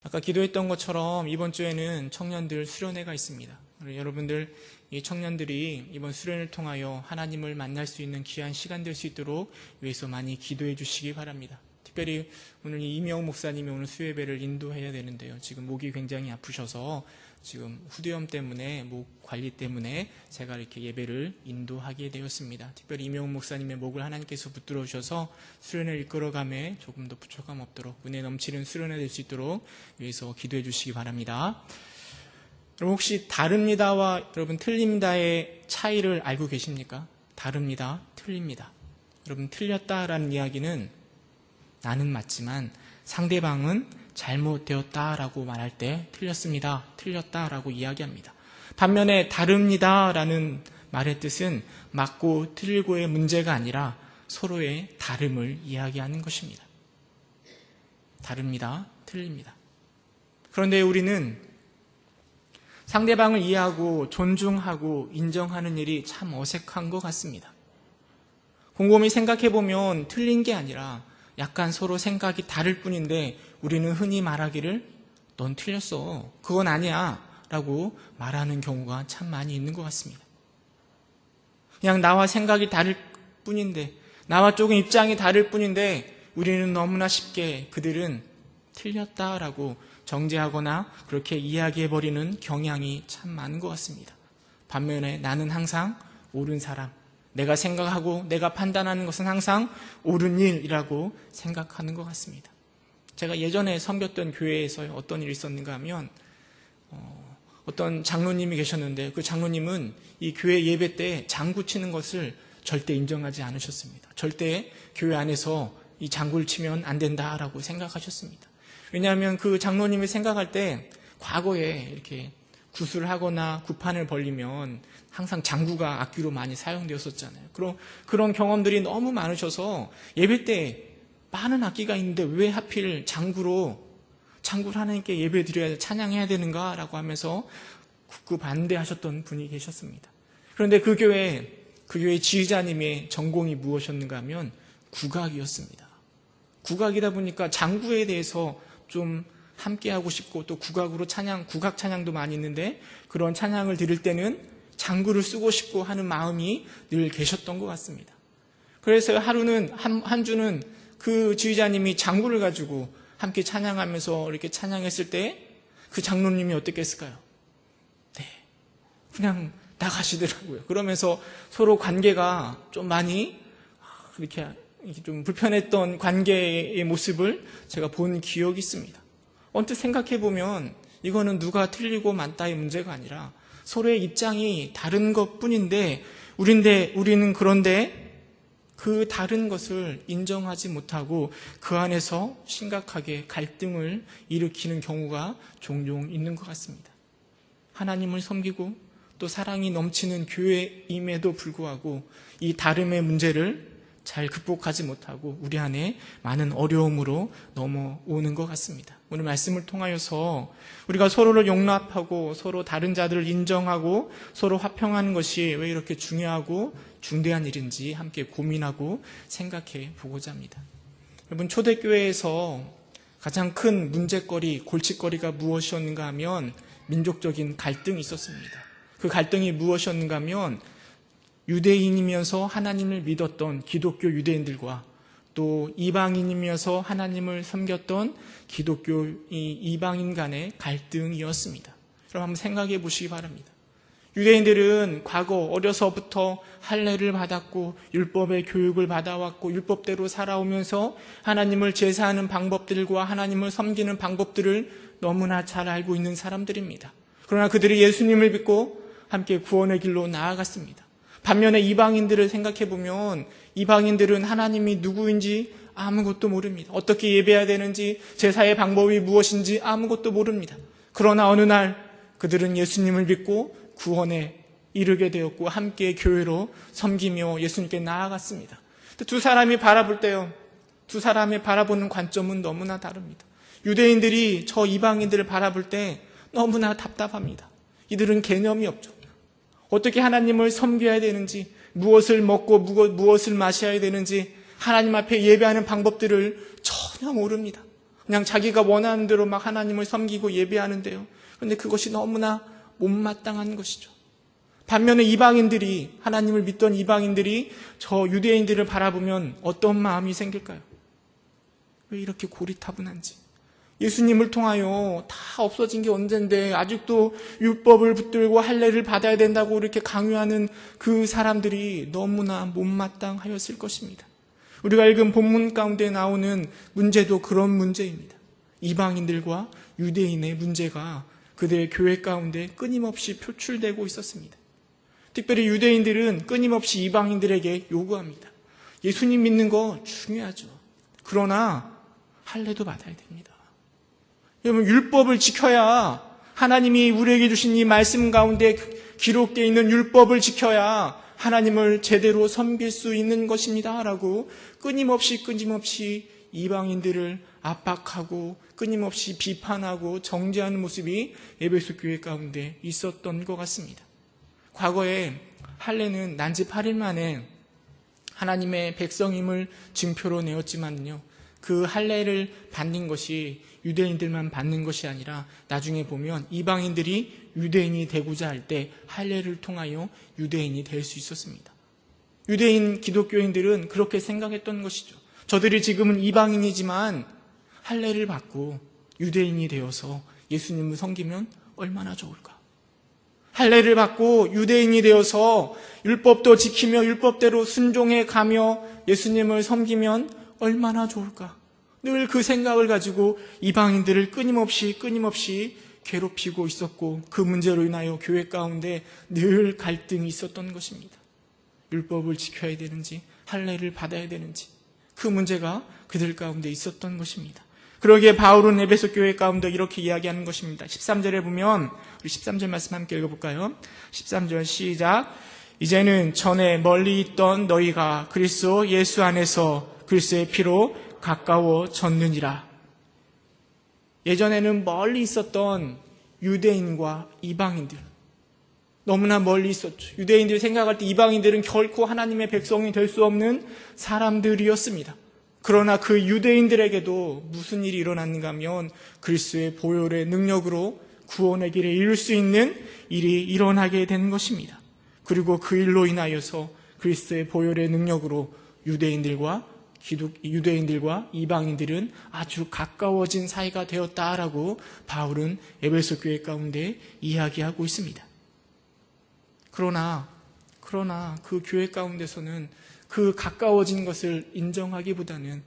아까 기도했던 것처럼 이번 주에는 청년들 수련회가 있습니다. 여러분들 이 청년들이 이번 수련을 통하여 하나님을 만날 수 있는 귀한 시간 될 수 있도록 위해서 많이 기도해 주시기 바랍니다. 특별히 오늘 이명옥 목사님이 오늘 수예배를 인도해야 되는데요. 지금 목이 굉장히 아프셔서 지금 후두염 때문에 목 관리 때문에 제가 이렇게 예배를 인도하게 되었습니다. 특별히 이명옥 목사님의 목을 하나님께서 붙들어 주셔서 수련을 이끌어감에 조금 더 부족함 없도록 은혜 넘치는 수련회 될 수 있도록 위해서 기도해 주시기 바랍니다. 여러분 혹시 다릅니다와 여러분 틀립니다의 차이를 알고 계십니까? 다릅니다, 틀립니다. 여러분 틀렸다라는 이야기는 나는 맞지만 상대방은 잘못되었다라고 말할 때 틀렸습니다, 틀렸다라고 이야기합니다. 반면에 다릅니다라는 말의 뜻은 맞고 틀리고의 문제가 아니라 서로의 다름을 이야기하는 것입니다. 다릅니다, 틀립니다. 그런데 우리는 상대방을 이해하고 존중하고 인정하는 일이 참 어색한 것 같습니다. 곰곰이 생각해보면 틀린 게 아니라 약간 서로 생각이 다를 뿐인데 우리는 흔히 말하기를 넌 틀렸어, 그건 아니야 라고 말하는 경우가 참 많이 있는 것 같습니다. 그냥 나와 생각이 다를 뿐인데, 나와 조금 입장이 다를 뿐인데 우리는 너무나 쉽게 그들은 틀렸다라고 정죄하거나 그렇게 이야기해버리는 경향이 참 많은 것 같습니다. 반면에 나는 항상 옳은 사람, 내가 생각하고 내가 판단하는 것은 항상 옳은 일이라고 생각하는 것 같습니다. 제가 예전에 섬겼던 교회에서 어떤 일이 있었는가 하면 어떤 장로님이 계셨는데 그 장로님은 이 교회 예배 때 장구 치는 것을 절대 인정하지 않으셨습니다. 절대 교회 안에서 이 장구를 치면 안 된다라고 생각하셨습니다. 왜냐하면 그 장로님이 생각할 때 과거에 이렇게 굿을 하거나 굿판을 벌리면 항상 장구가 악기로 많이 사용되었었잖아요. 그런 경험들이 너무 많으셔서 예배 때 많은 악기가 있는데 왜 하필 장구를 하나님께 예배 드려야 찬양해야 되는가라고 하면서 극구 반대하셨던 분이 계셨습니다. 그런데 그 교회 지휘자님의 전공이 무엇이었는가 하면 국악이었습니다. 국악이다 보니까 장구에 대해서 좀 함께하고 싶고 또 국악 찬양도 많이 있는데 그런 찬양을 드릴 때는 장구를 쓰고 싶고 하는 마음이 늘 계셨던 것 같습니다. 그래서 한 주는 그 지휘자님이 장구를 가지고 함께 찬양하면서 이렇게 찬양했을 때 그 장로님이 어떻게 했을까요? 네, 그냥 나가시더라고요. 그러면서 서로 관계가 좀 많이 이렇게 좀 불편했던 관계의 모습을 제가 본 기억이 있습니다. 언뜻 생각해보면 이거는 누가 틀리고 맞다의 문제가 아니라 서로의 입장이 다른 것뿐인데 우리는 그런데 그 다른 것을 인정하지 못하고 그 안에서 심각하게 갈등을 일으키는 경우가 종종 있는 것 같습니다. 하나님을 섬기고 또 사랑이 넘치는 교회임에도 불구하고 이 다름의 문제를 잘 극복하지 못하고 우리 안에 많은 어려움으로 넘어오는 것 같습니다. 오늘 말씀을 통하여서 우리가 서로를 용납하고 서로 다른 자들을 인정하고 서로 화평하는 것이 왜 이렇게 중요하고 중대한 일인지 함께 고민하고 생각해 보고자 합니다. 여러분, 초대교회에서 가장 큰 문제거리, 골칫거리가 무엇이었는가 하면 민족적인 갈등이 있었습니다. 그 갈등이 무엇이었는가 하면 유대인이면서 하나님을 믿었던 기독교 유대인들과 또 이방인이면서 하나님을 섬겼던 기독교 이방인 간의 갈등이었습니다. 그럼 한번 생각해 보시기 바랍니다. 유대인들은 과거 어려서부터 할례를 받았고 율법의 교육을 받아왔고 율법대로 살아오면서 하나님을 제사하는 방법들과 하나님을 섬기는 방법들을 너무나 잘 알고 있는 사람들입니다. 그러나 그들이 예수님을 믿고 함께 구원의 길로 나아갔습니다. 반면에 이방인들을 생각해보면 이방인들은 하나님이 누구인지 아무것도 모릅니다. 어떻게 예배해야 되는지 제사의 방법이 무엇인지 아무것도 모릅니다. 그러나 어느 날 그들은 예수님을 믿고 구원에 이르게 되었고 함께 교회로 섬기며 예수님께 나아갔습니다. 두 사람이 바라볼 때요, 두 사람의 바라보는 관점은 너무나 다릅니다. 유대인들이 저 이방인들을 바라볼 때 너무나 답답합니다. 이들은 개념이 없죠. 어떻게 하나님을 섬겨야 되는지, 무엇을 먹고 무엇을 마셔야 되는지 하나님 앞에 예배하는 방법들을 전혀 모릅니다. 그냥 자기가 원하는 대로 막 하나님을 섬기고 예배하는데요. 그런데 그것이 너무나 못마땅한 것이죠. 반면에 이방인들이, 하나님을 믿던 이방인들이 저 유대인들을 바라보면 어떤 마음이 생길까요? 왜 이렇게 고리타분한지. 예수님을 통하여 다 없어진 게 언젠데 아직도 율법을 붙들고 할례를 받아야 된다고 이렇게 강요하는 그 사람들이 너무나 못마땅하였을 것입니다. 우리가 읽은 본문 가운데 나오는 문제도 그런 문제입니다. 이방인들과 유대인의 문제가 그들의 교회 가운데 끊임없이 표출되고 있었습니다. 특별히 유대인들은 끊임없이 이방인들에게 요구합니다. 예수님 믿는 거 중요하죠. 그러나 할례도 받아야 됩니다. 여러분, 율법을 지켜야, 하나님이 우리에게 주신 이 말씀 가운데 기록되어 있는 율법을 지켜야 하나님을 제대로 섬길 수 있는 것입니다 라고 끊임없이 이방인들을 압박하고 끊임없이 비판하고 정죄하는 모습이 에베소 교회 가운데 있었던 것 같습니다. 과거에 할례는 난지 8일 만에 하나님의 백성임을 증표로 내었지만요, 그 할례를 받는 것이 유대인들만 받는 것이 아니라 나중에 보면 이방인들이 유대인이 되고자 할 때 할례를 통하여 유대인이 될 수 있었습니다. 유대인 기독교인들은 그렇게 생각했던 것이죠. 저들이 지금은 이방인이지만 할례를 받고 유대인이 되어서 예수님을 섬기면 얼마나 좋을까? 할례를 받고 유대인이 되어서 율법도 지키며 율법대로 순종해 가며 예수님을 섬기면 얼마나 좋을까? 늘 그 생각을 가지고 이방인들을 끊임없이 괴롭히고 있었고, 그 문제로 인하여 교회 가운데 늘 갈등이 있었던 것입니다. 율법을 지켜야 되는지 할례를 받아야 되는지, 그 문제가 그들 가운데 있었던 것입니다. 그러기에 바울은 에베소 교회 가운데 이렇게 이야기하는 것입니다. 13절에 보면, 우리 13절 말씀 함께 읽어볼까요? 13절 시작. 이제는 전에 멀리 있던 너희가 그리스도 예수 안에서 그리스도의 피로 가까워졌느니라. 예전에는 멀리 있었던 유대인과 이방인들, 너무나 멀리 있었죠. 유대인들이 생각할 때 이방인들은 결코 하나님의 백성이 될 수 없는 사람들이었습니다. 그러나 그 유대인들에게도 무슨 일이 일어났는가 하면 그리스도의 보혈의 능력으로 구원의 길에 이룰 수 있는 일이 일어나게 된 것입니다. 그리고 그 일로 인하여서 그리스도의 보혈의 능력으로 유대인들과 이방인들은 아주 가까워진 사이가 되었다라고 바울은 에베소 교회 가운데 이야기하고 있습니다. 그러나 그 교회 가운데서는 그 가까워진 것을 인정하기보다는,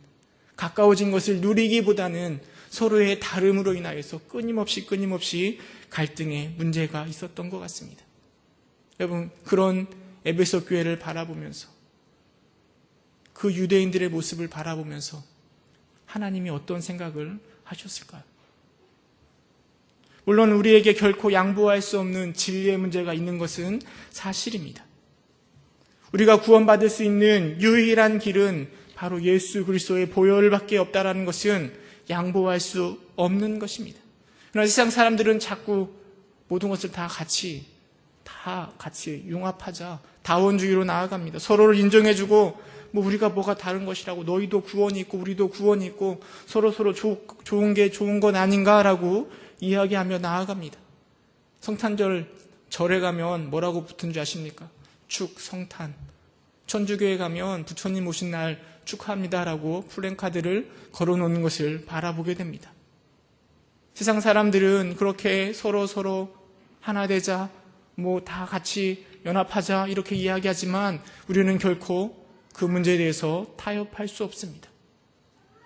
가까워진 것을 누리기보다는 서로의 다름으로 인하여서 끊임없이 갈등의 문제가 있었던 것 같습니다. 여러분, 그런 에베소 교회를 바라보면서, 그 유대인들의 모습을 바라보면서 하나님이 어떤 생각을 하셨을까요? 물론 우리에게 결코 양보할 수 없는 진리의 문제가 있는 것은 사실입니다. 우리가 구원받을 수 있는 유일한 길은 바로 예수 그리스도의 보혈밖에 없다라는 것은 양보할 수 없는 것입니다. 그러나 세상 사람들은 자꾸 모든 것을 다 같이 융합하자, 다원주의로 나아갑니다. 서로를 인정해주고, 우리가 뭐가 다른 것이라고, 너희도 구원이 있고 우리도 구원이 있고 서로 좋은 게 좋은 건 아닌가라고 이야기하며 나아갑니다. 성탄절 절에 가면 뭐라고 붙은 줄 아십니까? 축, 성탄. 천주교에 가면 부처님 오신 날 축하합니다라고 플랜카드를 걸어놓는 것을 바라보게 됩니다. 세상 사람들은 그렇게 서로 하나 되자, 다 같이 연합하자 이렇게 이야기하지만 우리는 결코 그 문제에 대해서 타협할 수 없습니다.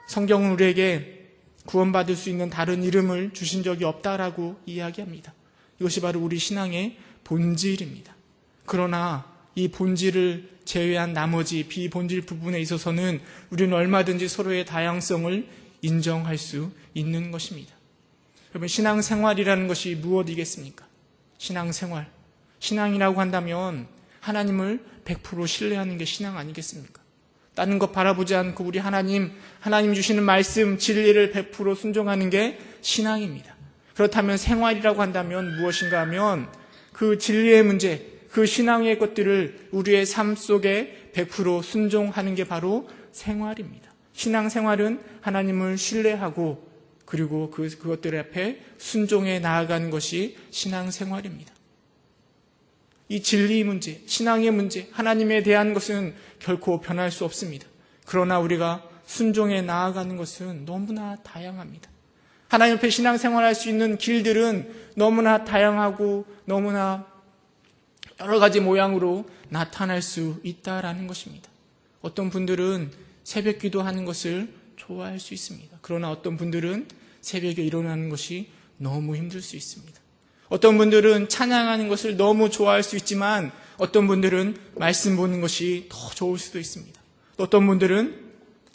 성경은 우리에게 구원받을 수 있는 다른 이름을 주신 적이 없다라고 이야기합니다. 이것이 바로 우리 신앙의 본질입니다. 그러나 이 본질을 제외한 나머지 비본질 부분에 있어서는 우리는 얼마든지 서로의 다양성을 인정할 수 있는 것입니다. 여러분, 신앙생활이라는 것이 무엇이겠습니까? 신앙이라고 한다면 하나님을 100% 신뢰하는 게 신앙 아니겠습니까? 다른 것 바라보지 않고 우리 하나님 주시는 말씀, 진리를 100% 순종하는 게 신앙입니다. 그렇다면 생활이라고 한다면 무엇인가 하면 그 진리의 문제, 그 신앙의 것들을 우리의 삶 속에 100% 순종하는 게 바로 생활입니다. 신앙생활은 하나님을 신뢰하고 그리고 그것들 앞에 순종해 나아가는 것이 신앙생활입니다. 이 진리의 문제, 신앙의 문제, 하나님에 대한 것은 결코 변할 수 없습니다. 그러나 우리가 순종해 나아가는 것은 너무나 다양합니다. 하나님 앞에 신앙생활할 수 있는 길들은 너무나 다양하고 너무나 여러 가지 모양으로 나타날 수 있다라는 것입니다. 어떤 분들은 새벽 기도하는 것을 좋아할 수 있습니다. 그러나 어떤 분들은 새벽에 일어나는 것이 너무 힘들 수 있습니다. 어떤 분들은 찬양하는 것을 너무 좋아할 수 있지만 어떤 분들은 말씀 보는 것이 더 좋을 수도 있습니다. 어떤 분들은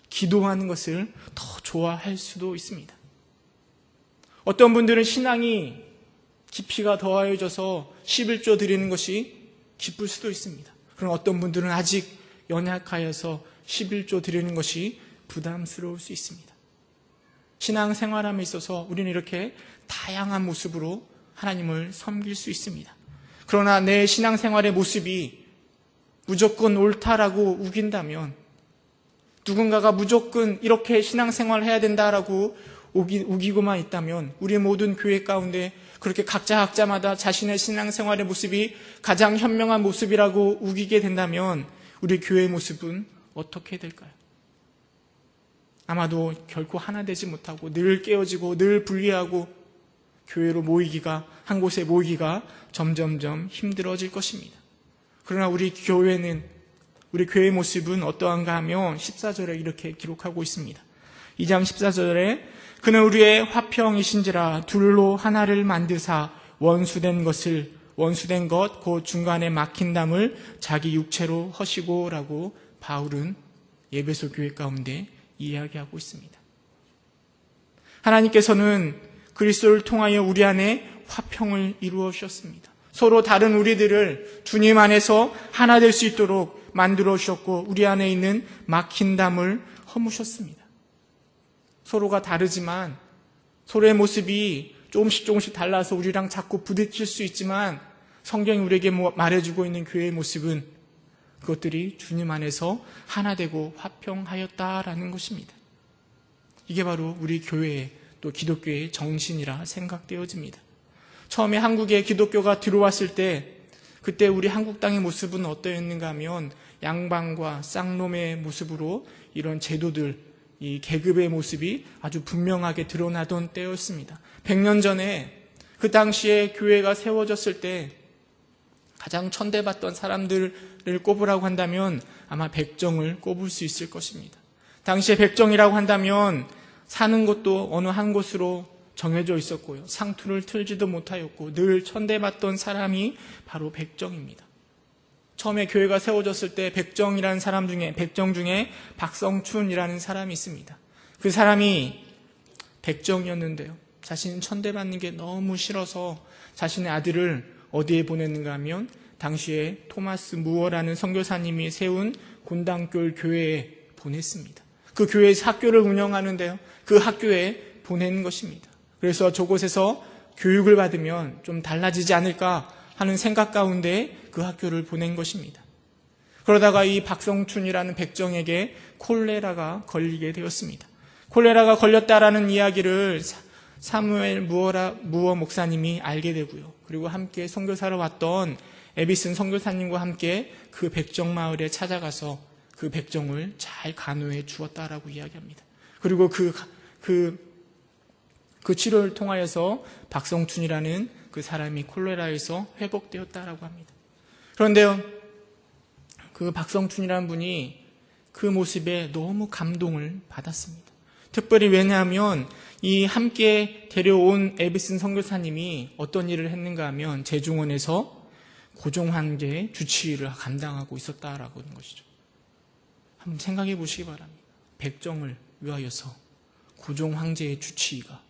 기도하는 것을 더 좋아할 수도 있습니다. 어떤 분들은 신앙이 깊이가 더하여져서 11조 드리는 것이 기쁠 수도 있습니다. 그럼 어떤 분들은 아직 연약하여서 11조 드리는 것이 부담스러울 수 있습니다. 신앙생활함에 있어서 우리는 이렇게 다양한 모습으로 하나님을 섬길 수 있습니다. 그러나 내 신앙생활의 모습이 무조건 옳다라고 우긴다면, 누군가가 무조건 이렇게 신앙생활을 해야 된다라고 우기고만 있다면, 우리 모든 교회 가운데 그렇게 각자마다 자신의 신앙생활의 모습이 가장 현명한 모습이라고 우기게 된다면 우리 교회의 모습은 어떻게 될까요? 아마도 결코 하나 되지 못하고 늘 깨어지고 늘 분리하고 교회로 모이기가, 한 곳에 모이기가 점점점 힘들어질 것입니다. 그러나 우리 교회의 모습은 어떠한가 하면 14절에 이렇게 기록하고 있습니다. 2장 14절에 그는 우리의 화평이신지라 둘로 하나를 만드사 원수된 것 곧 중간에 막힌 담을 자기 육체로 허시고 라고 바울은 에베소 교회 가운데 이야기하고 있습니다. 하나님께서는 그리스도를 통하여 우리 안에 화평을 이루어 주셨습니다. 서로 다른 우리들을 주님 안에서 하나 될 수 있도록 만들어 주셨고 우리 안에 있는 막힌 담을 허무셨습니다. 서로가 다르지만 서로의 모습이 조금씩 달라서 우리랑 자꾸 부딪힐 수 있지만 성경이 우리에게 말해주고 있는 교회의 모습은 그것들이 주님 안에서 하나 되고 화평하였다라는 것입니다. 이게 바로 우리 교회의 또 기독교의 정신이라 생각되어집니다. 처음에 한국에 기독교가 들어왔을 때 그때 우리 한국 땅의 모습은 어떠했는가 하면 양반과 쌍놈의 모습으로 이런 제도들, 이 계급의 모습이 아주 분명하게 드러나던 때였습니다. 100년 전에 그 당시에 교회가 세워졌을 때 가장 천대받던 사람들을 꼽으라고 한다면 아마 백정을 꼽을 수 있을 것입니다. 당시에 백정이라고 한다면 사는 곳도 어느 한 곳으로 정해져 있었고요. 상투를 틀지도 못하였고 늘 천대받던 사람이 바로 백정입니다. 처음에 교회가 세워졌을 때 백정 중에 박성춘이라는 사람이 있습니다. 그 사람이 백정이었는데요. 자신은 천대받는 게 너무 싫어서 자신의 아들을 어디에 보냈는가 하면 당시에 토마스 무어라는 선교사님이 세운 곤당교 교회에 보냈습니다. 그 교회에서 학교를 운영하는데요. 그 학교에 보낸 것입니다. 그래서 저곳에서 교육을 받으면 좀 달라지지 않을까 하는 생각 가운데 그 학교를 보낸 것입니다. 그러다가 이 박성춘이라는 백정에게 콜레라가 걸리게 되었습니다. 콜레라가 걸렸다라는 이야기를 사무엘 무어 목사님이 알게 되고요. 그리고 함께 선교사로 왔던 에비슨 선교사님과 함께 그 백정 마을에 찾아가서 그 백정을 잘 간호해 주었다라고 이야기합니다. 그리고 그 치료를 통하여서 박성춘이라는 그 사람이 콜레라에서 회복되었다라고 합니다. 그런데요, 그 박성춘이라는 분이 그 모습에 너무 감동을 받았습니다. 특별히 왜냐하면 이 함께 데려온 에비슨 선교사님이 어떤 일을 했는가 하면 제중원에서 고종황제 주치의를 감당하고 있었다라고 하는 것이죠. 한번 생각해 보시기 바랍니다. 백정을 위하여서 고종황제의 주치의가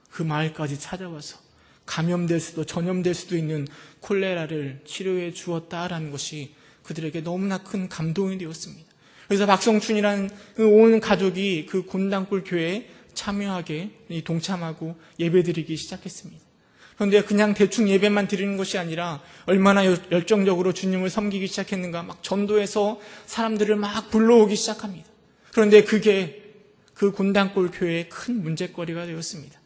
그 마을까지 찾아와서 감염될 수도 전염될 수도 있는 콜레라를 치료해 주었다라는 것이 그들에게 너무나 큰 감동이 되었습니다. 그래서 박성춘이라는 온 가족이 그 곤당골 교회에 참여하게 동참하고 예배드리기 시작했습니다. 그런데 그냥 대충 예배만 드리는 것이 아니라 얼마나 열정적으로 주님을 섬기기 시작했는가, 막 전도해서 사람들을 막 불러오기 시작합니다. 그런데 그게 그 곤단골 교회의 큰 문제거리가 되었습니다.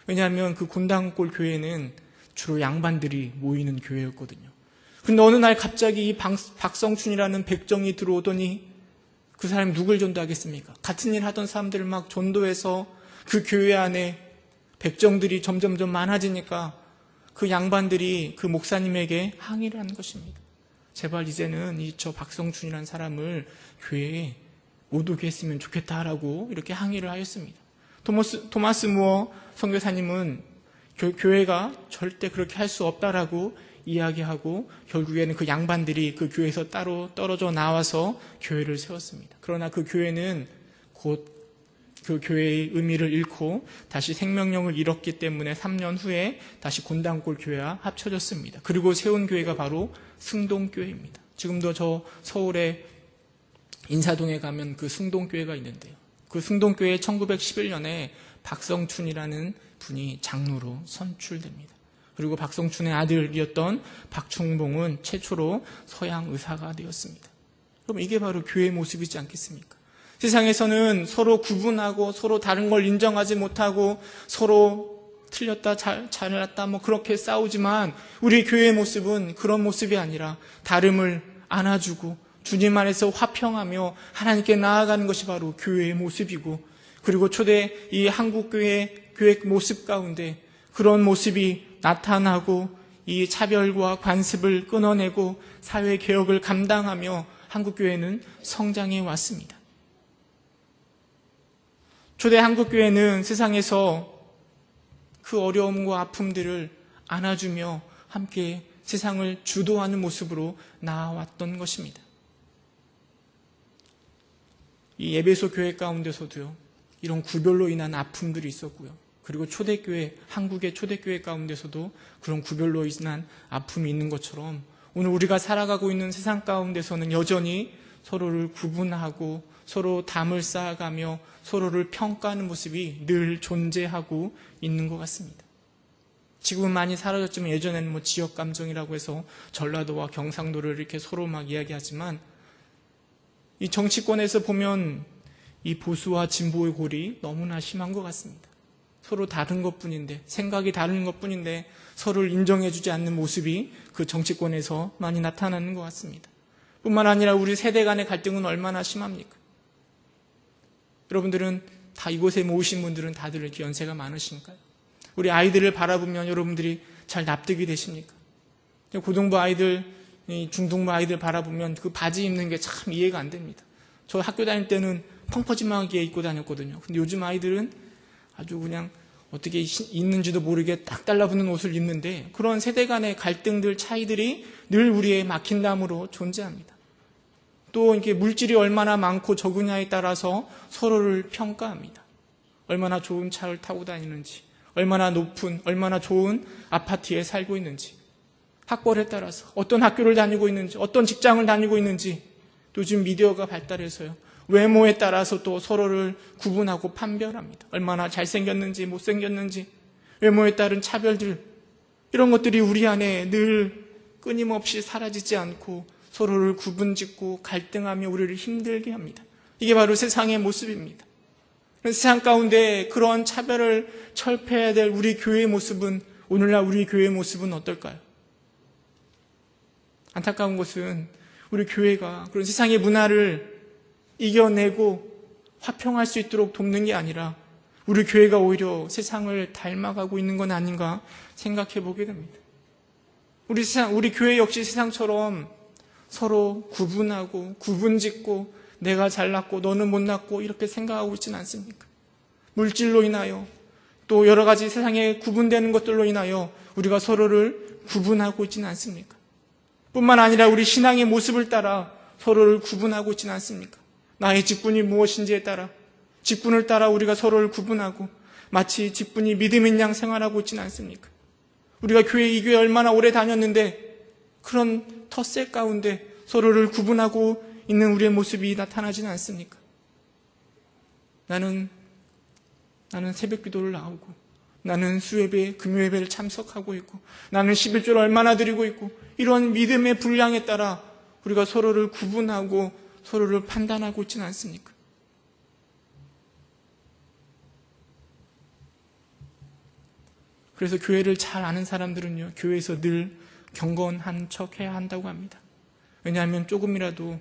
왜냐하면 그 곤단골 교회는 주로 양반들이 모이는 교회였거든요. 근데 어느 날 갑자기 이 박성춘이라는 백정이 들어오더니 그 사람이 누굴 전도하겠습니까? 같은 일 하던 사람들을 막 전도해서 그 교회 안에 백정들이 점점점 많아지니까 그 양반들이 그 목사님에게 항의를 하는 것입니다. 제발 이제는 저 박성춘이라는 사람을 교회에 못 오게 했으면 좋겠다라고 이렇게 항의를 하였습니다. 토마스 무어 선교사님은 교회가 절대 그렇게 할 수 없다라고 이야기하고 결국에는 그 양반들이 그 교회에서 따로 떨어져 나와서 교회를 세웠습니다. 그러나 그 교회는 곧 그 교회의 의미를 잃고 다시 생명력을 잃었기 때문에 3년 후에 다시 곤단골 교회와 합쳐졌습니다. 그리고 세운 교회가 바로 승동교회입니다. 지금도 저 서울의 인사동에 가면 그 승동교회가 있는데요. 그 승동교회 1911년에 박성춘이라는 분이 장로로 선출됩니다. 그리고 박성춘의 아들이었던 박충봉은 최초로 서양 의사가 되었습니다. 그럼 이게 바로 교회의 모습이지 않겠습니까? 세상에서는 서로 구분하고 서로 다른 걸 인정하지 못하고 서로 틀렸다 잘났다 그렇게 싸우지만 우리 교회의 모습은 그런 모습이 아니라 다름을 안아주고 주님 안에서 화평하며 하나님께 나아가는 것이 바로 교회의 모습이고, 그리고 초대 이 한국교회 모습 가운데 그런 모습이 나타나고 이 차별과 관습을 끊어내고 사회 개혁을 감당하며 한국교회는 성장해 왔습니다. 초대 한국교회는 세상에서 그 어려움과 아픔들을 안아주며 함께 세상을 주도하는 모습으로 나아왔던 것입니다. 이 에베소 교회 가운데서도요, 이런 구별로 인한 아픔들이 있었고요. 그리고 초대교회, 한국의 초대교회 가운데서도 그런 구별로 인한 아픔이 있는 것처럼 오늘 우리가 살아가고 있는 세상 가운데서는 여전히 서로를 구분하고 서로 담을 쌓아가며 서로를 평가하는 모습이 늘 존재하고 있는 것 같습니다. 지금은 많이 사라졌지만 예전에는 지역 감정이라고 해서 전라도와 경상도를 이렇게 서로 막 이야기하지만 이 정치권에서 보면 이 보수와 진보의 골이 너무나 심한 것 같습니다. 서로 다른 것뿐인데, 생각이 다른 것뿐인데 서로를 인정해주지 않는 모습이 그 정치권에서 많이 나타나는 것 같습니다. 뿐만 아니라 우리 세대 간의 갈등은 얼마나 심합니까? 여러분들은 다 이곳에 모이신 분들은 다들 이렇게 연세가 많으시니까요. 우리 아이들을 바라보면 여러분들이 잘 납득이 되십니까? 고등부 아이들, 중등부 아이들 바라보면 그 바지 입는 게 참 이해가 안 됩니다. 저 학교 다닐 때는 펑퍼짐하게 입고 다녔거든요. 근데 요즘 아이들은 아주 그냥 어떻게 있는지도 모르게 딱 달라붙는 옷을 입는데, 그런 세대 간의 갈등들, 차이들이 늘 우리의 막힌담으로 존재합니다. 또 이렇게 물질이 얼마나 많고 적으냐에 따라서 서로를 평가합니다. 얼마나 좋은 차를 타고 다니는지, 얼마나 높은, 얼마나 좋은 아파트에 살고 있는지, 학벌에 따라서 어떤 학교를 다니고 있는지, 어떤 직장을 다니고 있는지, 또 요즘 미디어가 발달해서요, 외모에 따라서 또 서로를 구분하고 판별합니다. 얼마나 잘생겼는지 못생겼는지, 외모에 따른 차별들, 이런 것들이 우리 안에 늘 끊임없이 사라지지 않고 서로를 구분짓고 갈등하며 우리를 힘들게 합니다. 이게 바로 세상의 모습입니다. 세상 가운데 그런 차별을 철폐해야 될 우리 교회의 모습은, 오늘날 우리 교회의 모습은 어떨까요? 안타까운 것은 우리 교회가 그런 세상의 문화를 이겨내고 화평할 수 있도록 돕는 게 아니라 우리 교회가 오히려 세상을 닮아가고 있는 건 아닌가 생각해 보게 됩니다. 우리 교회 역시 세상처럼 서로 구분하고 구분짓고 내가 잘났고 너는 못났고 이렇게 생각하고 있지는 않습니까? 물질로 인하여 또 여러 가지 세상에 구분되는 것들로 인하여 우리가 서로를 구분하고 있지는 않습니까? 뿐만 아니라 우리 신앙의 모습을 따라 서로를 구분하고 있지는 않습니까? 나의 직분이 무엇인지에 따라, 직분을 따라 우리가 서로를 구분하고 마치 직분이 믿음인 양 생활하고 있지는 않습니까? 우리가 이 교회 얼마나 오래 다녔는데 그런 텃세 가운데 서로를 구분하고 있는 우리의 모습이 나타나지는 않습니까? 나는 새벽 기도를 나오고, 나는 수예배, 금요예배를 참석하고 있고, 나는 11조를 얼마나 드리고 있고, 이런 믿음의 분량에 따라 우리가 서로를 구분하고 서로를 판단하고 있지는 않습니까? 그래서 교회를 잘 아는 사람들은요, 교회에서 늘 경건한 척 해야 한다고 합니다. 왜냐하면 조금이라도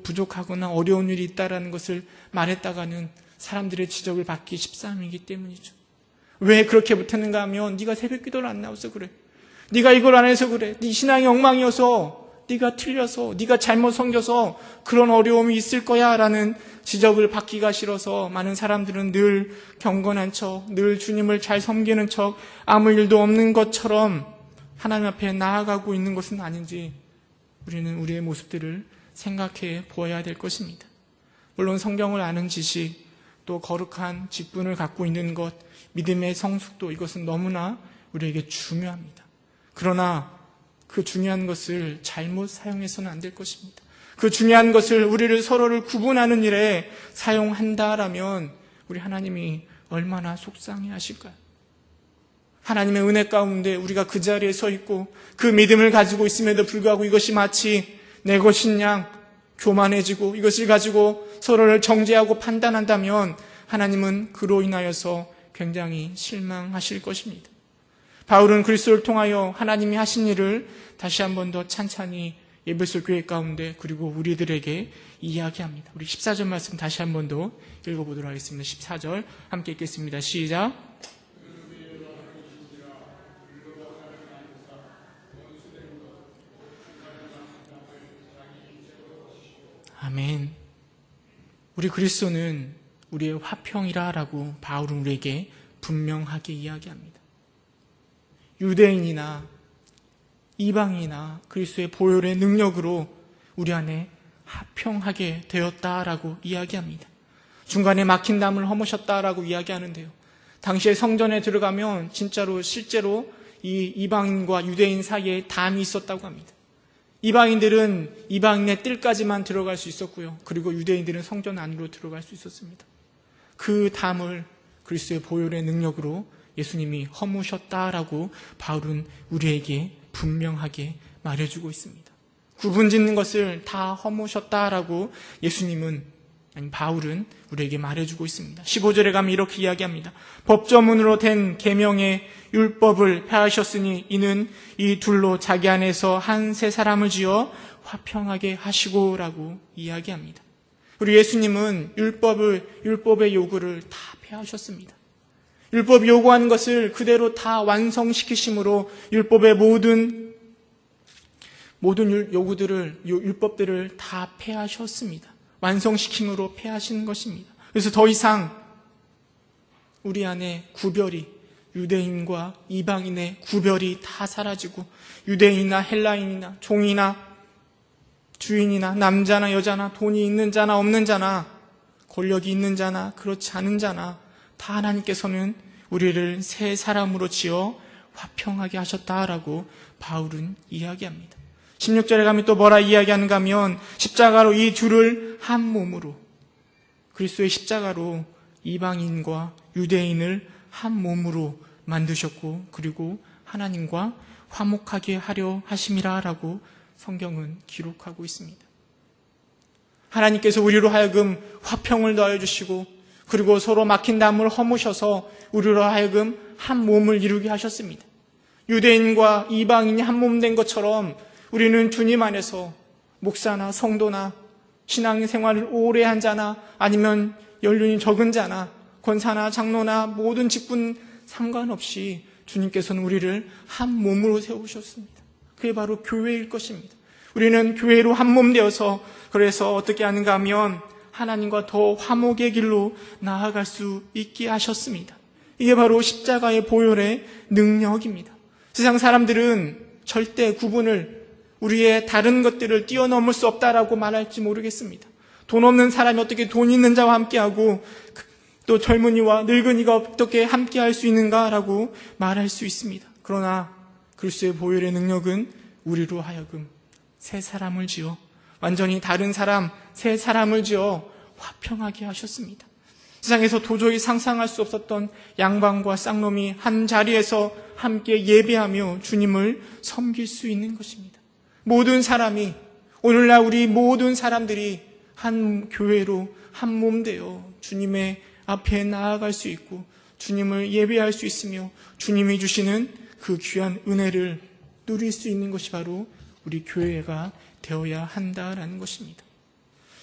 부족하거나 어려운 일이 있다라는 것을 말했다가는 사람들의 지적을 받기 십삼이기 때문이죠. 왜 그렇게 못했는가 하면 네가 새벽 기도를 안 나와서 그래. 네가 이걸 안 해서 그래. 네 신앙이 엉망이어서, 네가 틀려서, 네가 잘못 섬겨서 그런 어려움이 있을 거야 라는 지적을 받기가 싫어서 많은 사람들은 늘 경건한 척, 늘 주님을 잘 섬기는 척, 아무 일도 없는 것처럼 하나님 앞에 나아가고 있는 것은 아닌지 우리는 우리의 모습들을 생각해 보아야 될 것입니다. 물론 성경을 아는 지식, 또 거룩한 직분을 갖고 있는 것, 믿음의 성숙도, 이것은 너무나 우리에게 중요합니다. 그러나 그 중요한 것을 잘못 사용해서는 안 될 것입니다. 그 중요한 것을 우리를 서로를 구분하는 일에 사용한다라면 우리 하나님이 얼마나 속상해 하실까요? 하나님의 은혜 가운데 우리가 그 자리에 서 있고 그 믿음을 가지고 있음에도 불구하고 이것이 마치 내 것인 양 교만해지고 이것을 가지고 서로를 정죄하고 판단한다면 하나님은 그로 인하여서 굉장히 실망하실 것입니다. 바울은 그리스도를 통하여 하나님이 하신 일을 다시 한 번 더 찬찬히 에베소 교회 가운데 그리고 우리들에게 이야기합니다. 우리 14절 말씀 다시 한 번 더 읽어보도록 하겠습니다. 14절 함께 읽겠습니다. 시작. 아멘. 우리 그리스도는 우리의 화평이라라고 바울은 우리에게 분명하게 이야기합니다. 유대인이나 이방인이나 그리스도의 보혈의 능력으로 우리 안에 화평하게 되었다라고 이야기합니다. 중간에 막힌 담을 허무셨다라고 이야기하는데요. 당시에 성전에 들어가면 실제로 이 이방인과 유대인 사이에 담이 있었다고 합니다. 이방인들은 이방인의 뜰까지만 들어갈 수 있었고요. 그리고 유대인들은 성전 안으로 들어갈 수 있었습니다. 그 담을 그리스도의 보혈의 능력으로 예수님이 허무셨다라고 바울은 우리에게 분명하게 말해주고 있습니다. 구분짓는 것을 다 허무셨다라고 바울은 우리에게 말해주고 있습니다. 15절에 가면 이렇게 이야기합니다. 법조문으로 된 계명의 율법을 폐하셨으니 이는 이 둘로 자기 안에서 한 세 사람을 지어 화평하게 하시고라고 이야기합니다. 우리 예수님은 율법의 요구를 다 폐하셨습니다. 율법이 요구하는 것을 그대로 다 완성시키심으로 율법의 모든 율법들을 다 폐하셨습니다. 완성시킴으로 폐하시는 것입니다. 그래서 더 이상 우리 안에 유대인과 이방인의 구별이 다 사라지고 유대인이나 헬라인이나 종이나 주인이나 남자나 여자나 돈이 있는 자나 없는 자나 권력이 있는 자나 그렇지 않은 자나 다 하나님께서는 우리를 새 사람으로 지어 화평하게 하셨다라고 바울은 이야기합니다. 16절에 가면 또 뭐라 이야기하는가 하면 십자가로 이 둘을 한 몸으로, 그리스도의 십자가로 이방인과 유대인을 한 몸으로 만드셨고 그리고 하나님과 화목하게 하려 하심이라라고 성경은 기록하고 있습니다. 하나님께서 우리로 하여금 화평을 더하여 주시고 그리고 서로 막힌 담을 허무셔서 우리로 하여금 한 몸을 이루게 하셨습니다. 유대인과 이방인이 한 몸 된 것처럼 우리는 주님 안에서 목사나 성도나 신앙생활을 오래 한 자나 아니면 연륜이 적은 자나 권사나 장로나 모든 직분 상관없이 주님께서는 우리를 한 몸으로 세우셨습니다. 그게 바로 교회일 것입니다. 우리는 교회로 한 몸 되어서 그래서 어떻게 하는가 하면 하나님과 더 화목의 길로 나아갈 수 있게 하셨습니다. 이게 바로 십자가의 보혈의 능력입니다. 세상 사람들은 절대 우리의 다른 것들을 뛰어넘을 수 없다라고 말할지 모르겠습니다. 돈 없는 사람이 어떻게 돈 있는 자와 함께하고 또 젊은이와 늙은이가 어떻게 함께할 수 있는가라고 말할 수 있습니다. 그러나 그리스도의 보혈의 능력은 우리로 하여금 새 사람을 지어 완전히 다른 사람, 새 사람을 지어 화평하게 하셨습니다. 세상에서 도저히 상상할 수 없었던 양반과 쌍놈이 한 자리에서 함께 예배하며 주님을 섬길 수 있는 것입니다. 오늘날 우리 모든 사람들이 한 교회로 한 몸 되어 주님의 앞에 나아갈 수 있고 주님을 예배할 수 있으며 주님이 주시는 그 귀한 은혜를 누릴 수 있는 것이 바로 우리 교회가 되어야 한다라는 것입니다.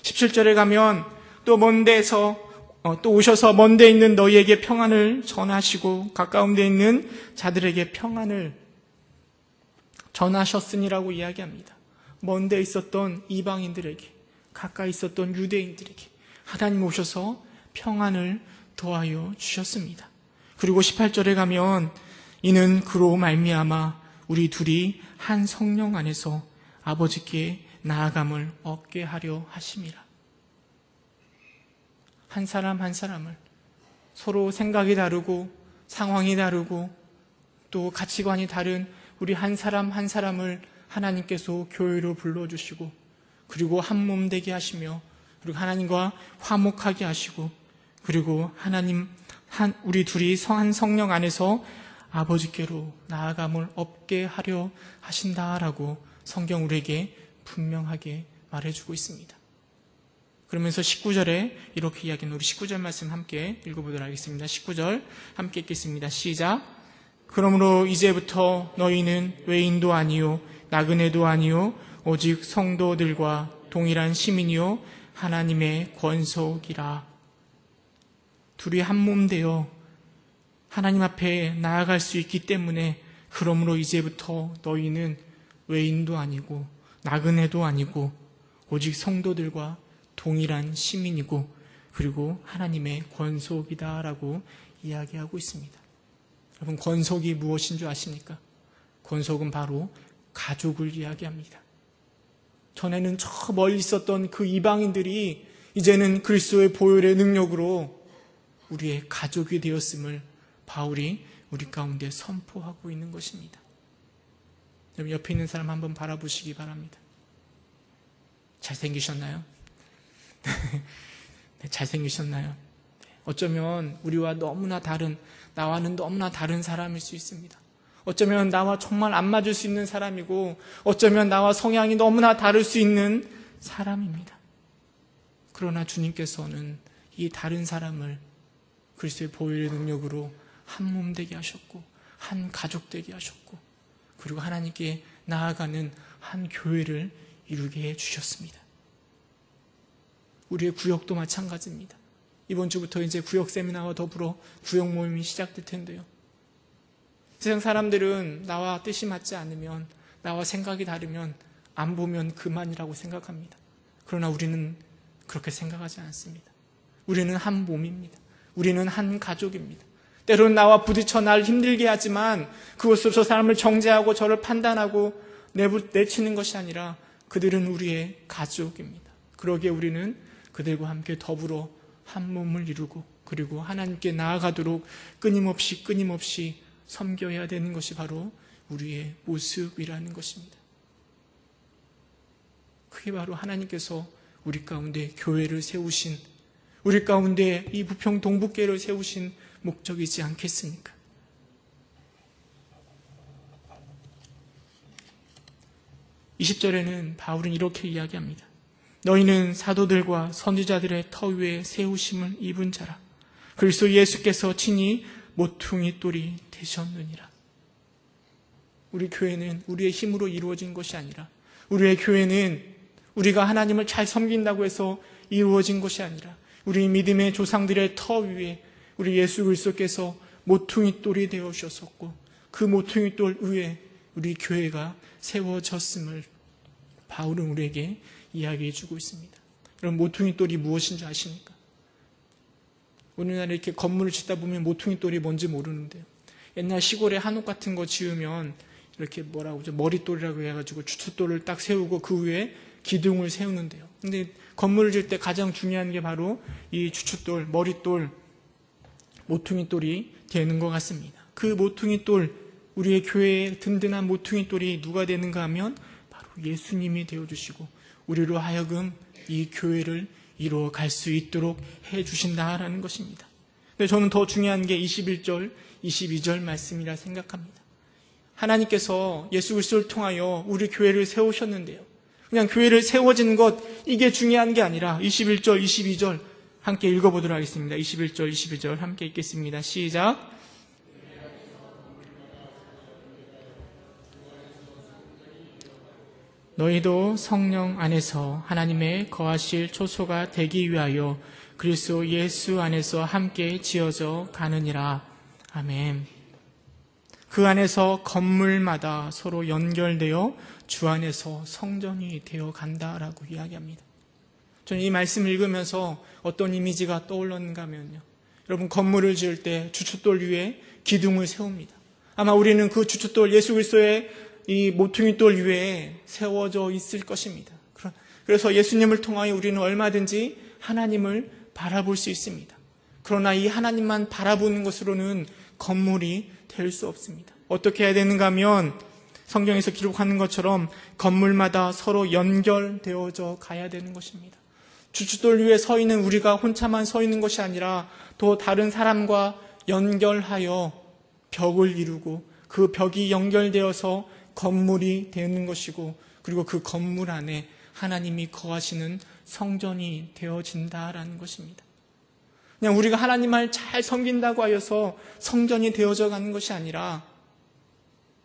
17절에 가면 또 먼 데서 또 오셔서 먼 데 있는 너희에게 평안을 전하시고 가까운 데 있는 자들에게 평안을 전하셨으니라고 이야기합니다. 먼 데 있었던 이방인들에게, 가까이 있었던 유대인들에게 하나님 오셔서 평안을 더하여 주셨습니다. 그리고 18절에 가면 이는 그로 말미암아 우리 둘이 한 성령 안에서 아버지께 나아감을 얻게 하려 하심이라. 한 사람 한 사람을, 서로 생각이 다르고 상황이 다르고 또 가치관이 다른 우리 한 사람 한 사람을 하나님께서 교회로 불러주시고 그리고 한 몸 되게 하시며 그리고 하나님과 화목하게 하시고 그리고 우리 둘이 한 성령 안에서 아버지께로 나아감을 얻게 하려 하신다라고 성경 우리에게 분명하게 말해주고 있습니다. 그러면서 19절에 이렇게 이야기하는 우리 19절 말씀 함께 읽어보도록 하겠습니다. 19절 함께 읽겠습니다. 시작. 그러므로 이제부터 너희는 외인도 아니요 나그네도 아니요 오직 성도들과 동일한 시민이요 하나님의 권속이라. 둘이 한 몸 되어 하나님 앞에 나아갈 수 있기 때문에 그러므로 이제부터 너희는 외인도 아니고 나그네도 아니고 오직 성도들과 동일한 시민이고 그리고 하나님의 권속이다라고 이야기하고 있습니다. 여러분, 권속이 무엇인 줄 아십니까? 권속은 바로 가족을 이야기합니다. 전에는 저 멀리 있었던 그 이방인들이 이제는 그리스도의 보혈의 능력으로 우리의 가족이 되었음을 바울이 우리 가운데 선포하고 있는 것입니다. 여러분, 옆에 있는 사람 한번 바라보시기 바랍니다. 잘생기셨나요? 네, 잘생기셨나요? 어쩌면 우리와 너무나 다른, 나와는 너무나 다른 사람일 수 있습니다. 어쩌면 나와 정말 안 맞을 수 있는 사람이고 어쩌면 나와 성향이 너무나 다를 수 있는 사람입니다. 그러나 주님께서는 이 다른 사람을 그리스도의 보혈의 능력으로 한 몸 되게 하셨고 한 가족 되게 하셨고 그리고 하나님께 나아가는 한 교회를 이루게 해주셨습니다. 우리의 구역도 마찬가지입니다. 이번 주부터 이제 구역 세미나와 더불어 구역 모임이 시작될 텐데요. 세상 사람들은 나와 뜻이 맞지 않으면, 나와 생각이 다르면 안 보면 그만이라고 생각합니다. 그러나 우리는 그렇게 생각하지 않습니다. 우리는 한 몸입니다. 우리는 한 가족입니다. 때로는 나와 부딪혀 날 힘들게 하지만 그것으로 저 사람을 정죄하고 저를 판단하고 내치는 것이 아니라 그들은 우리의 가족입니다. 그러기에 우리는 그들과 함께 더불어 한 몸을 이루고 그리고 하나님께 나아가도록 끊임없이 섬겨야 되는 것이 바로 우리의 모습이라는 것입니다. 그게 바로 하나님께서 우리 가운데 교회를 세우신, 우리 가운데 이 부평 동북교회를 세우신 목적이지 않겠습니까? (20절에는) 바울은 이렇게 이야기합니다. 너희는 사도들과 선지자들의 터 위에 세우심을 입은 자라. 그리스도 예수께서 친히 모퉁이 돌이 되셨느니라. 우리 교회는 우리의 힘으로 이루어진 것이 아니라, 우리의 교회는 우리가 하나님을 잘 섬긴다고 해서 이루어진 것이 아니라 우리 믿음의 조상들의 터 위에 우리 예수 그리스도께서 모퉁이 돌이 되어 주셨었고 그 모퉁이 돌 위에 우리 교회가 세워졌음을 바울은 우리에게 이야기해 주고 있습니다. 여러분, 모퉁이 돌이 무엇인지 아십니까? 오늘날 이렇게 건물을 짓다 보면 모퉁이 돌이 뭔지 모르는데요. 옛날 시골에 한옥 같은 거 지으면 이렇게 머릿돌이라고 해가지고 주춧돌을 딱 세우고 그 위에 기둥을 세우는데요. 근데 건물을 지을 때 가장 중요한 게 바로 이 주춧돌, 머릿돌, 모퉁이 돌이 되는 것 같습니다. 그 모퉁이 돌, 우리의 교회의 든든한 모퉁이 돌이 누가 되는가 하면 바로 예수님이 되어주시고 우리로 하여금 이 교회를 이루어갈 수 있도록 해주신다라는 것입니다. 근데 저는 더 중요한 게 21절, 22절 말씀이라 생각합니다. 하나님께서 예수 그리스도를 통하여 우리 교회를 세우셨는데요. 그냥 교회를 세워지는 것, 이게 중요한 게 아니라 21절, 22절 함께 읽어보도록 하겠습니다. 21절, 22절 함께 읽겠습니다. 시작. 너희도 성령 안에서 하나님의 거하실 초소가 되기 위하여 그리스도 예수 안에서 함께 지어져 가느니라. 아멘. 그 안에서 건물마다 서로 연결되어 주 안에서 성전이 되어 간다라고 이야기합니다. 저는 이 말씀을 읽으면서 어떤 이미지가 떠올랐는가 하면요, 여러분, 건물을 지을 때 주춧돌 위에 기둥을 세웁니다. 아마 우리는 그 주춧돌, 예수 그리스도의 이 모퉁이 돌 위에 세워져 있을 것입니다. 그래서 예수님을 통하여 우리는 얼마든지 하나님을 바라볼 수 있습니다. 그러나 이 하나님만 바라보는 것으로는 건물이 될 수 없습니다. 어떻게 해야 되는가 하면 성경에서 기록하는 것처럼 건물마다 서로 연결되어져 가야 되는 것입니다. 주춧돌 위에 서 있는 우리가 혼자만 서 있는 것이 아니라 또 다른 사람과 연결하여 벽을 이루고 그 벽이 연결되어서 건물이 되는 것이고, 그리고 그 건물 안에 하나님이 거하시는 성전이 되어진다라는 것입니다. 그냥 우리가 하나님을 잘 섬긴다고 하여서 성전이 되어져 가는 것이 아니라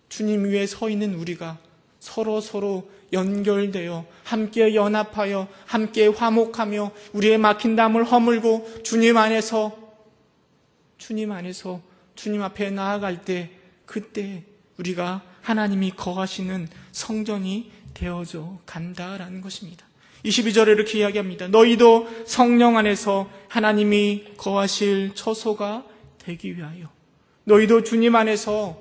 주님 위에 서 있는 우리가 서로 연결되어 함께 연합하여 함께 화목하며 우리의 막힌 담을 허물고 주님 안에서 주님 앞에 나아갈 때, 그때 우리가 하나님이 거하시는 성전이 되어져 간다라는 것입니다. 22절에 이렇게 이야기합니다. 너희도 성령 안에서 하나님이 거하실 처소가 되기 위하여. 너희도 주님 안에서,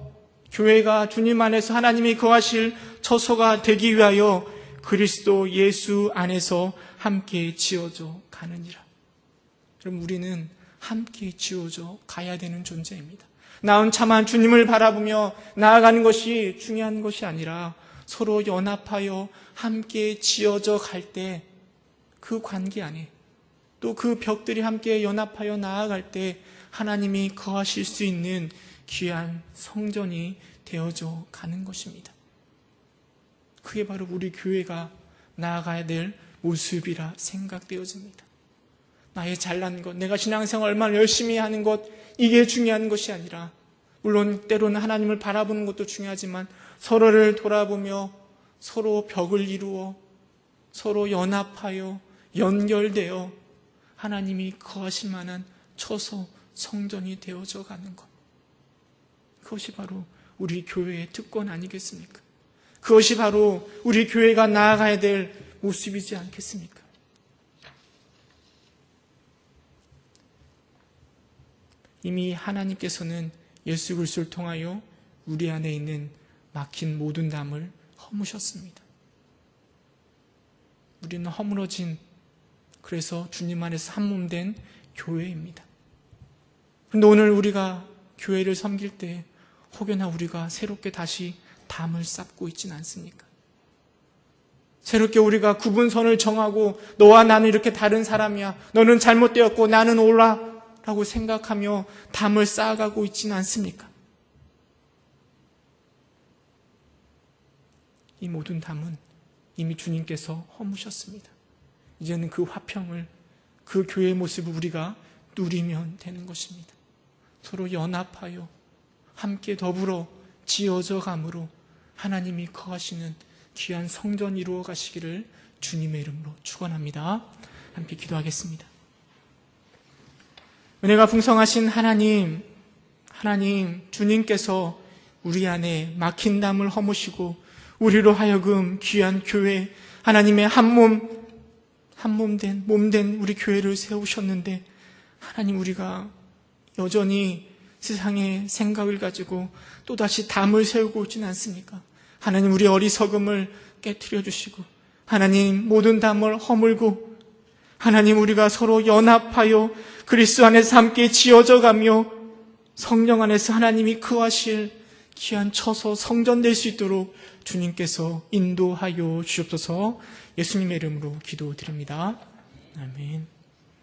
교회가 주님 안에서 하나님이 거하실 처소가 되기 위하여 그리스도 예수 안에서 함께 지어져 가느니라. 그럼 우리는 함께 지어져 가야 되는 존재입니다. 나 혼자만 주님을 바라보며 나아가는 것이 중요한 것이 아니라 서로 연합하여 함께 지어져 갈 때, 그 관계 안에 또 그 벽들이 함께 연합하여 나아갈 때 하나님이 거하실 수 있는 귀한 성전이 되어져 가는 것입니다. 그게 바로 우리 교회가 나아가야 될 모습이라 생각되어집니다. 나의 잘난 것, 내가 신앙생활 얼마나 열심히 하는 것, 이게 중요한 것이 아니라, 물론 때로는 하나님을 바라보는 것도 중요하지만 서로를 돌아보며 서로 벽을 이루어 서로 연합하여 연결되어 하나님이 거하실 만한 처소, 성전이 되어져 가는 것. 그것이 바로 우리 교회의 특권 아니겠습니까? 그것이 바로 우리 교회가 나아가야 될 모습이지 않겠습니까? 이미 하나님께서는 예수 그리스도를 통하여 우리 안에 있는 막힌 모든 담을 허무셨습니다. 우리는 허물어진, 그래서 주님 안에서 한 몸 된 교회입니다. 그런데 오늘 우리가 교회를 섬길 때 혹여나 우리가 새롭게 다시 담을 쌓고 있지는 않습니까? 새롭게 우리가 구분선을 정하고 너와 나는 이렇게 다른 사람이야, 너는 잘못되었고 나는 옳아 라고 생각하며 담을 쌓아가고 있지는 않습니까? 이 모든 담은 이미 주님께서 허무셨습니다. 이제는 그 화평을, 그 교회의 모습을 우리가 누리면 되는 것입니다. 서로 연합하여 함께 더불어 지어져 감으로 하나님이 거하시는 귀한 성전 이루어 가시기를 주님의 이름으로 축원합니다. 함께 기도하겠습니다. 은혜가 풍성하신 하나님, 주님께서 우리 안에 막힌 담을 허무시고 우리로 하여금 귀한 교회, 하나님의 몸 된 우리 교회를 세우셨는데, 하나님, 우리가 여전히 세상의 생각을 가지고 또다시 담을 세우고 있지는 않습니까? 하나님, 우리 어리석음을 깨트려 주시고, 하나님, 모든 담을 허물고, 하나님, 우리가 서로 연합하여 그리스도 안에서 함께 지어져 가며 성령 안에서 하나님이 거하실 귀한 처소, 성전 될 수 있도록 주님께서 인도하여 주옵소서. 예수님의 이름으로 기도드립니다. 아멘.